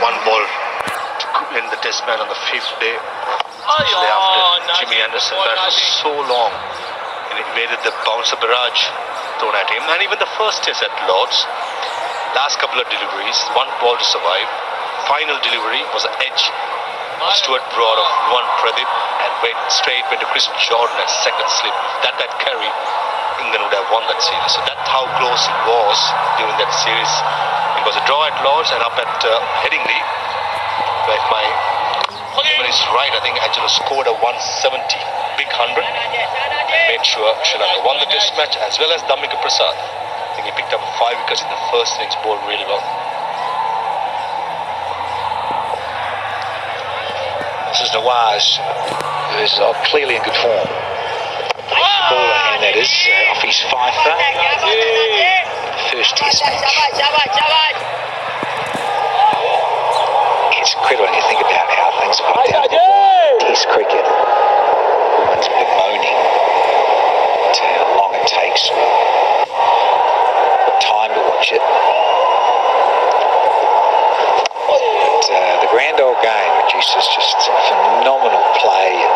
one ball to win the test match on the 5th day. Especially after Jimmy Anderson bat was so long and it evaded the bouncer barrage thrown at him. And even the first test at Lords, last couple of deliveries, one ball to survive. Final delivery was an edge. Stuart Broad of Luan Pradeep and went to Chris Jordan at second slip. If that had carried, England would have won that series. So that's how close it was during that series. It was a draw at Lords and up at Headingley. But if my memory is right, I think Angelo scored a 170, big 100. Made sure Sri Lanka won the test match as well as Dhammika Prasad. I think he picked up 5 wickets in the first innings, bowled really well. This is Nawaz, who is clearly in good form. Baller, and that is off his fifer. First test match. It's incredible when you think about how things have gone down for Test cricket. Everyone's bemoaning how long it takes, what time to watch it. The grand old game produces just phenomenal play and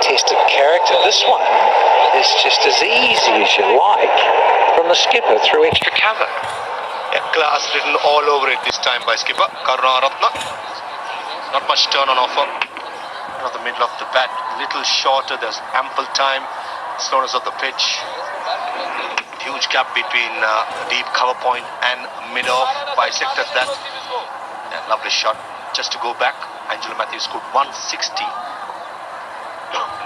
test of character. This one is just as easy as you like from the skipper through extra cover. Yeah, class written all over it this time by skipper Karunaratne. Not much turn on offer. Not the middle of the bat, little shorter. There's ample time. Slowness of the pitch. Huge gap between deep cover point and mid-off. Bisected that. Yeah, lovely shot. Just to go back, Angelo Matthews scored 160 in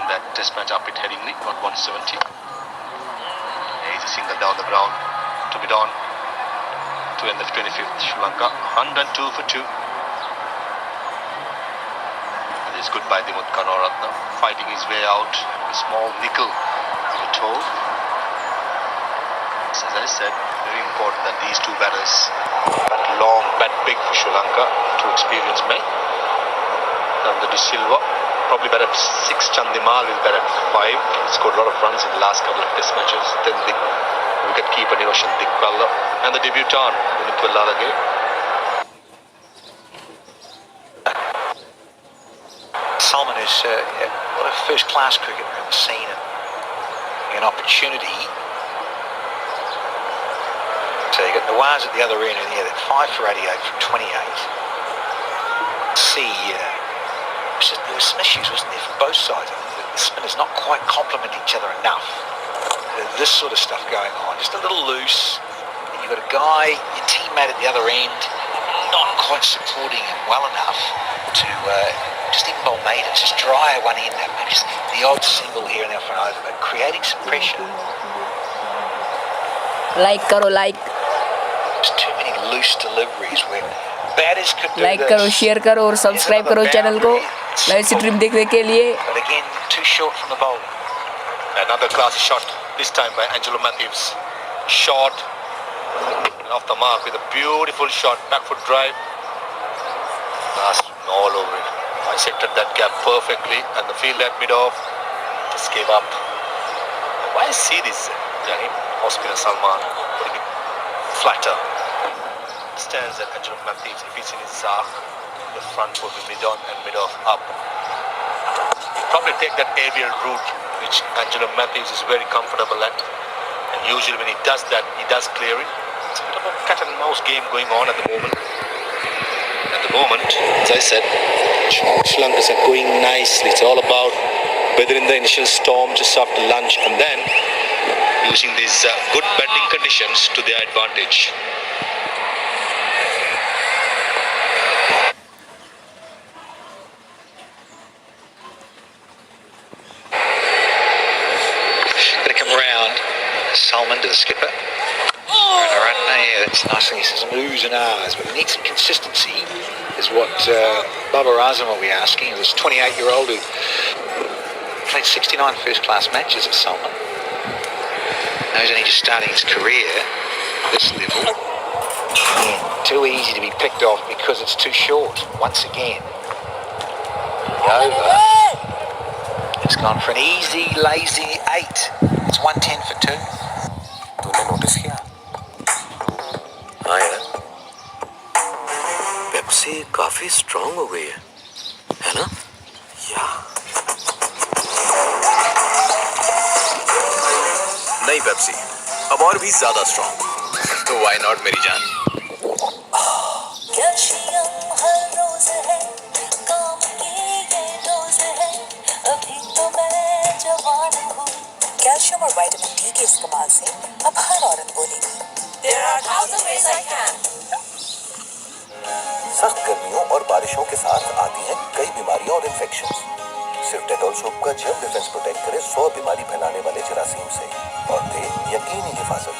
that test match up at Headingley, not 170. Easy single down the ground to mid-on to end the 25th. Sri Lanka 102 for 2. It's good by Dimuth Karunaratne, fighting his way out. A small nickel in the toe. As I said, very important that these two batters bat long, bat big for Sri Lanka. True experience may. Nanda De Silva probably bat at 6. Chandimal will bat at 5. He scored a lot of runs in the last couple of test matches. Then the wicket-keeper Niroshan Dikwalla and the debutant Vinith Lalage. Salman is what a first-class cricketer in the scene and an opportunity. So you got Nawaz at the other end, and yeah, that 5 for 88 from 28. See, there was some issues, wasn't there, from both sides. The spinners not quite complement each other enough. This sort of stuff going on, just a little loose. And you've got a guy, your teammate at the other end, not quite supporting him well enough to just even bowl made it, just dry one end, maybe just the odd single here and there for an over, but creating some pressure. Like karo, like. There's too many loose deliveries where batters could do like this. करो, share करो और subscribe करो channel को live stream देखने के लिए. But again, too short from the bowler. Another classy shot, this time by Angelo Matthews. Short, off the mark with a beautiful shot, back foot drive. Last all over it. Bisected that gap perfectly, and the field at mid-off just gave up. Why see this, Jani? Ospina Salman putting it flatter. Stands at Angelo Matthews. If he's in his the front would be mid-on and mid-off up. He'll probably take that aerial route, which Angelo Matthews is very comfortable at. And usually when he does that, he does clear it. It's a bit of a cat and mouse game going on at the moment. At the moment, as I said, Sri Lankas are going nicely. It's all about weathering the initial storm just after lunch and then using these good batting conditions to their advantage. Gonna come round, Salman to the skipper. Yeah, that's nice thing. He says some oohs and ahs, but he needs some consistency, is what Babar Azam will be asking. This 28-year-old who played 69 first-class matches at Salman. Now he's only just starting his career at this level. Yeah, too easy to be picked off because it's too short. Once again, over. It's gone for an easy, lazy 8. It's 110 for 2. तूने notice किया? हाँ यार. Pepsi का काफी strong हो गई है ना? या नहीं पेप्सी, अब और भी ज्यादा स्ट्रांग। तो व्हाई नॉट मेरी जान? कैल्शियम हर रोज है, काम की ये डोज है, अभी तो मैं जवान हूँ। कैल्शियम और विटामिन डी के इस्तेमाल से अब हर औरत बोलेगी There are 1,000 ways I can. सख्त गर्मियों और बारिशों के साथ आती हैं कई बीमारियां और इन्फेक्शंस। सिर्फ डेटॉल सोप का जर्म डिफेंस प्रोटेक्ट करे 100 बीमारी फैलाने वाले जरासीम से और दे यकीनी हिफाजत।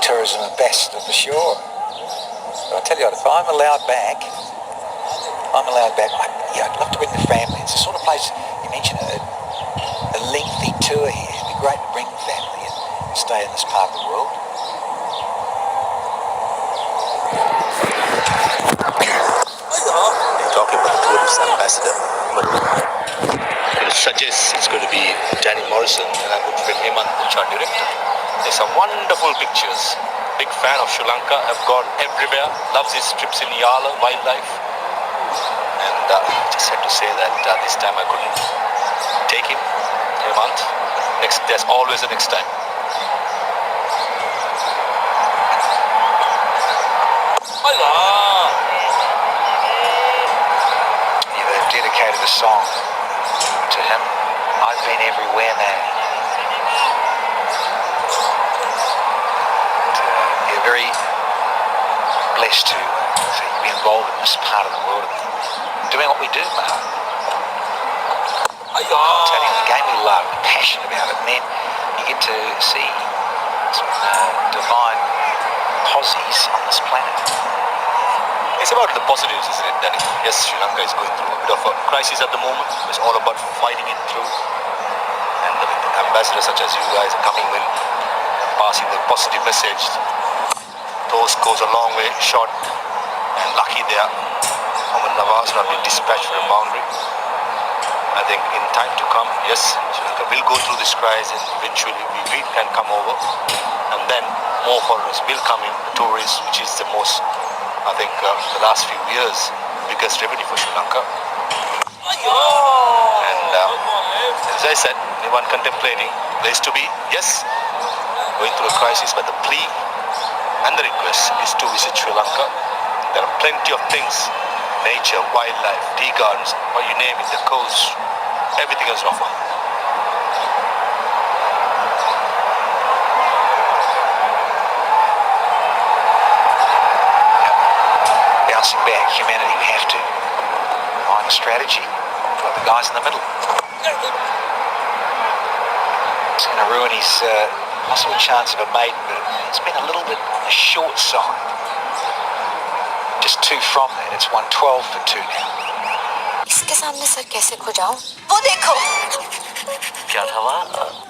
Tourism ambassador for sure. But I tell you what, if I'm allowed back, I'd love to bring the family. It's the sort of place, you mentioned a lengthy tour here. It'd be great to bring the family and stay in this part of the world. They're talking about the tourist ambassador, but it suggests it's going to be Danny Morrison and our good friend Hemant, which are director. There's some wonderful pictures. Big fan of Sri Lanka. I've gone everywhere. Loves his trips in Yala, wildlife. And just had to say that this time I couldn't take him, Hemant. There's always a next time. Allah! They've dedicated a song to him. I've been everywhere, man. We're very blessed to be involved in this part of the world, doing what we do, man. Telling the game we love, passionate about it, and then you get to see some divine posies on this planet. It's about the positives, isn't it, Danny? Yes, Sri Lanka is going through a bit of a crisis at the moment. It's all about fighting it through. And the ambassadors such as you guys are coming in, passing the positive message. Those goes a long way, short and lucky there. Mohammad Nawaz not been dispatched for a boundary. I think in time to come, yes, Sri Lanka will go through this crisis and eventually we can come over. And then more foreigners will come in, the tourists, which is the most, I think, the last few years, biggest revenue for Sri Lanka. And as I said, anyone contemplating place to be, yes, going through a crisis, but the plea and the request is to visit Sri Lanka. There are plenty of things, nature, wildlife, tea gardens, or you name it, the coast, everything is on offer. Bouncing back, humanity, we have to find a strategy for the guys in the middle. It's going to ruin his possible chance of a mate, but it's been a little bit on the short side. Just 2 from that. It's 112 for 2 now. इसके सामने sir कैसे खो जाऊं? वो देखो। क्या था वहाँ?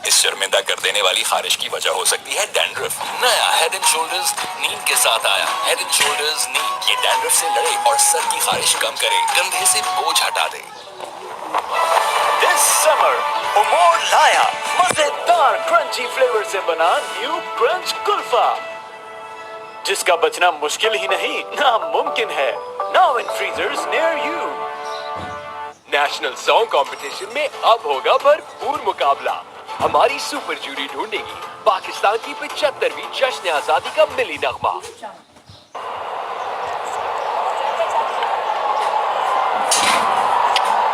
इस शर्मिंदा कर देने वाली खारिश की वजह हो सकती है डैंड्रफ। नया हेड एंड शोल्डर्स नीम के साथ आया। हेड एंड शोल्डर्स नीम, ये डैंड्रफ से लड़े और सर की खारिश कम करे, कंधे से बोझ हटा दे। This summer, Amol लाया मजेदार क्रंची फ्लेवर से बना न्यू क्रंच कुल्फा, जिसका बचना मुश्किल ही नहीं नामुमकिन है। Now in freezers near you. National song competition में अब होगा भरपूर मुकाबला। हमारी सुपर जूरी ढूंढेगी पाकिस्तान की 75वीं जश्न आजादी का मिली नगमा।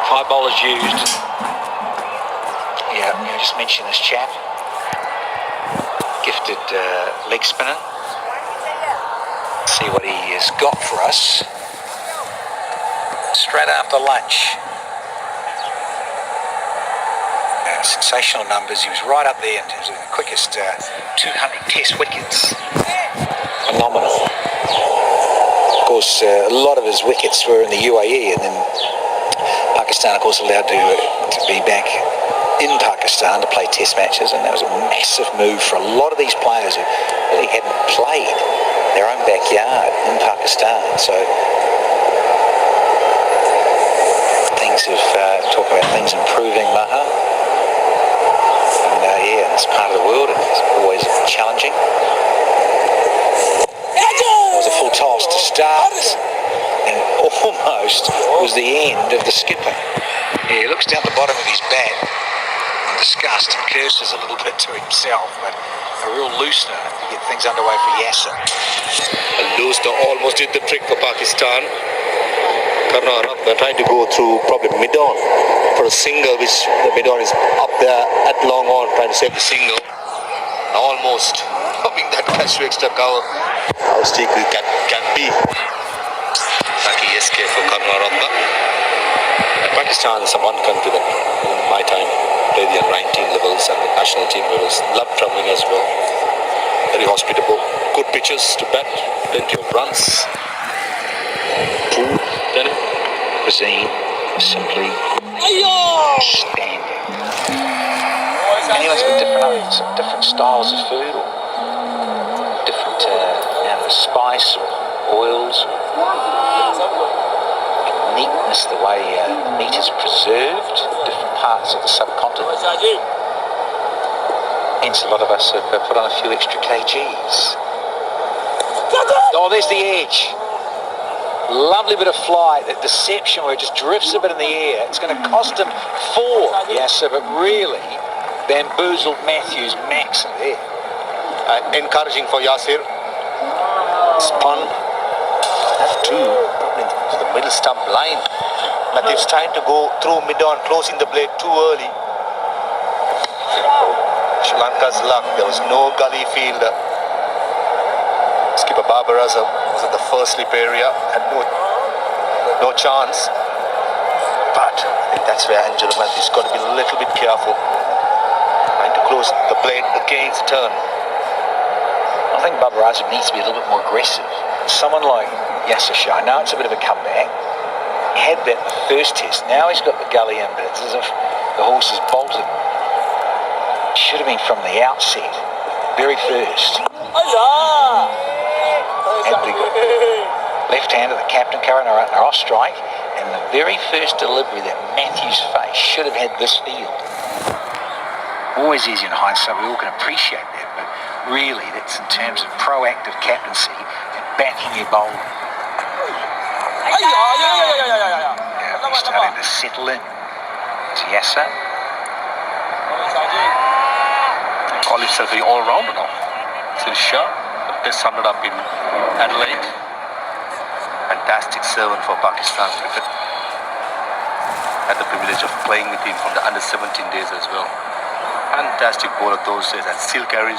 5 bowlers used. Yeah, you just mentioned this chap. Gifted leg spinner. See what he has got for us. Straight after lunch. Sensational numbers. He was right up there in terms of the quickest 200 test wickets. Phenomenal. Of course, a lot of his wickets were in the UAE, and then Pakistan, of course, allowed to be back in Pakistan to play test matches, and that was a massive move for a lot of these players who really hadn't played their own backyard in Pakistan. So things have talk about things improving, Maha. Yeah, in this part of the world, it's always challenging. toss to start, and almost was the end of the skipper. He looks down the bottom of his bat in disgust and curses a little bit to himself, but a real loosener to get things underway for Yasser. A loosener almost did the trick for Pakistan. Karna they're trying to go through probably mid-on for a single, which the mid-on is up there at long on trying to save the single. And almost hoping that catch to extra cover. How sticky can be. Lucky escape for Karna Ratna. Pakistan is one country that in my time played the under-19 levels and the national team levels. Loved traveling as well. Very hospitable. Good pitches to bat. Plenty of runs. True. Cuisine simply standing. Anyone's got different styles of food, or different amount of spice or oils, neatness, the way meat is preserved in different parts of the subcontinent. Hence, a lot of us have put on a few extra kgs. Oh, there's the edge. Lovely bit of flight, that deception where it just drifts a bit in the air. It's going to cost him 4, Yasser, but really bamboozled Matthews max there. Encouraging for Yasir. Spun. That too, probably to the middle stump line. Matthews trying to go through mid-on, closing the blade too early. Sri Lanka's luck, there was no gully fielder. Skipper Babar Azam was at the first slip area and no chance. But I think that's where Angelo Matthews got to be a little bit careful. Trying to close the blade against turn. I think Babar Azam needs to be a little bit more aggressive. Someone like Yasser Shah, now it's a bit of a comeback. He had that in the first test. Now he's got the gully in, but it's as if the horse has bolted. Should have been from the outset, very first. Left hand of the captain, Karunaratne off strike, and the very first delivery that Matthews faced should have had this field. Always easy in hindsight, we all can appreciate that, but really that's in terms of proactive captaincy and backing your bowler. Yeah, we're starting to settle in. It's Yasser. Call himself the all-rounder now. Shah, the best 100 up in Adelaide. Fantastic servant for Pakistan cricket. Had the privilege of playing with him from the under 17 days as well. Fantastic bowler those days and still carries